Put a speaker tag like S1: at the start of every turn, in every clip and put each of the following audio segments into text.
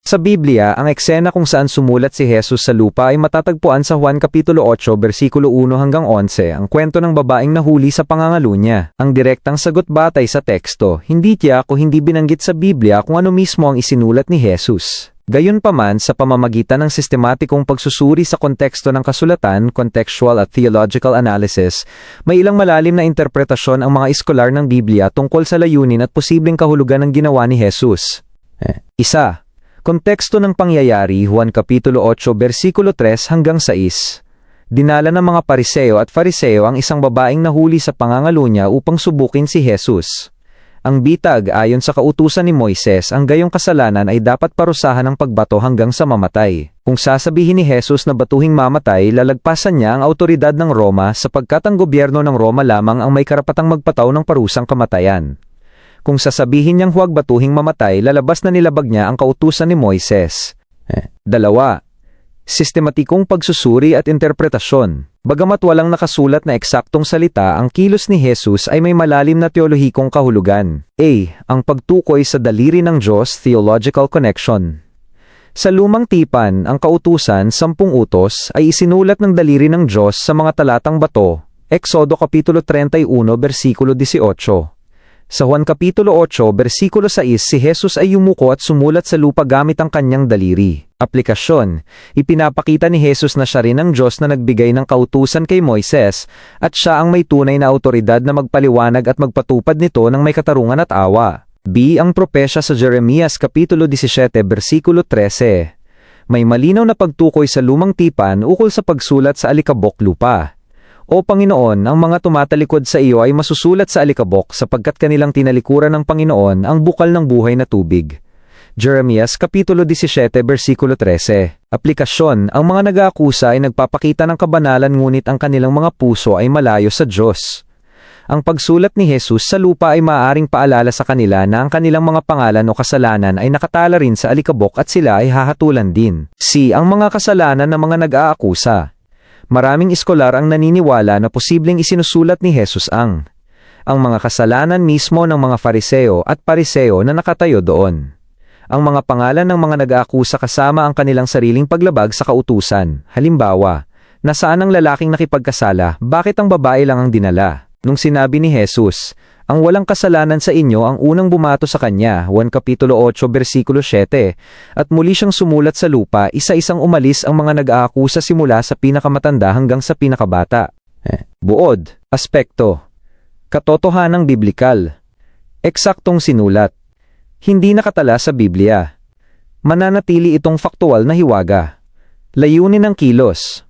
S1: Sa Biblia, ang eksena kung saan sumulat si Jesus sa lupa ay matatagpuan sa Juan Kapitulo 8, versikulo 1 hanggang 11, ang kwento ng babaeng nahuli sa pangangalo niya. Ang direktang sagot batay sa teksto, hindi tiyak o hindi binanggit sa Biblia kung ano mismo ang isinulat ni Jesus. Gayunpaman, sa pamamagitan ng sistematikong pagsusuri sa konteksto ng kasulatan, contextual at theological analysis, may ilang malalim na interpretasyon ang mga iskolar ng Biblia tungkol sa layunin at posibleng kahulugan ng ginawa ni Jesus. Isa. Konteksto ng pangyayari, Juan Kapitulo 8, versikulo 3 hanggang 6. Dinala ng mga Pariseo at Fariseo ang isang babaeng nahuli sa pangangalo niya upang subukin si Jesus. Ang bitag, ayon sa kautusan ni Moises, ang gayong kasalanan ay dapat parusahan ng pagbato hanggang sa mamatay. Kung sasabihin ni Jesus na batuhing mamatay, lalagpasan niya ang autoridad ng Roma sapagkat ang gobyerno ng Roma lamang ang may karapatang magpataw ng parusang kamatayan. Kung sasabihin niyang huwag batuhing mamatay, lalabas na nilabag niya ang kautusan ni Moises. Dalawa. Sistematikong pagsusuri at interpretasyon. Bagamat walang nakasulat na eksaktong salita, ang kilos ni Jesus ay may malalim na teolohikong kahulugan. A. Ang pagtukoy sa daliri ng Diyos, theological connection. Sa lumang tipan, ang kautusan, 10 utos, ay isinulat ng daliri ng Diyos sa mga talatang bato. Exodo Kapitulo 31, versikulo 18. Sa Juan Kapitulo 8, versikulo 6, si Jesus ay yumuko at sumulat sa lupa gamit ang kanyang daliri. Aplikasyon, ipinapakita ni Jesus na siya rin ang Diyos na nagbigay ng kautusan kay Moises at siya ang may tunay na autoridad na magpaliwanag at magpatupad nito ng may katarungan at awa. B. Ang propesya sa Jeremias Kapitulo 17, versikulo 13. May malinaw na pagtukoy sa lumang tipan ukol sa pagsulat sa alikabok lupa. O Panginoon, ang mga tumatalikod sa iyo ay masusulat sa alikabok sapagkat kanilang tinalikuran ng Panginoon ang bukal ng buhay na tubig. Jeremias Kapitulo 17, versikulo 13. Aplikasyon, ang mga nag-aakusa ay nagpapakita ng kabanalan ngunit ang kanilang mga puso ay malayo sa Diyos. Ang pagsulat ni Jesus sa lupa ay maaaring paalala sa kanila na ang kanilang mga pangalan o kasalanan ay nakatala rin sa alikabok at sila ay hahatulan din. C. Ang mga kasalanan ng mga nag-aakusa. Maraming iskolar ang naniniwala na posibleng isinusulat ni Jesus ang mga kasalanan mismo ng mga Fariseo at Pariseo na nakatayo doon. Ang mga pangalan ng mga nag-aakusa kasama ang kanilang sariling paglabag sa kautusan. Halimbawa, nasaan ang lalaking nakipagkasala, bakit ang babae lang ang dinala? Nung sinabi ni Jesus, ang walang kasalanan sa inyo ang unang bumato sa kanya, Juan Kapitulo 8, versikulo 7, at muli siyang sumulat sa lupa, isa-isang umalis ang mga nag-aakusa simula sa pinakamatanda hanggang sa pinakabata. Buod, aspekto, katotohanang biblikal, eksaktong sinulat, hindi nakatala sa Biblia. Mananatili itong faktual na hiwaga. Layunin ng kilos.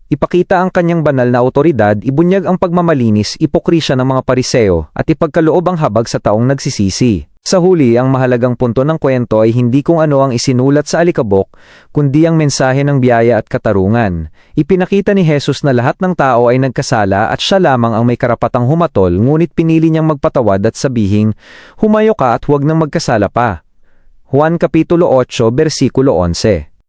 S1: Ipakita ang kanyang banal na autoridad, ibunyag ang pagmamalinis, ipokrisya ng mga Pariseo, at ipagkaloob ang habag sa taong nagsisisi. Sa huli, ang mahalagang punto ng kwento ay hindi kung ano ang isinulat sa alikabok, kundi ang mensahe ng biyaya at katarungan. Ipinakita ni Jesus na lahat ng tao ay nagkasala at siya lamang ang may karapatang humatol, ngunit pinili niyang magpatawad at sabihing, humayo ka at huwag nang magkasala pa. Juan Kapitulo 8, versikulo 11.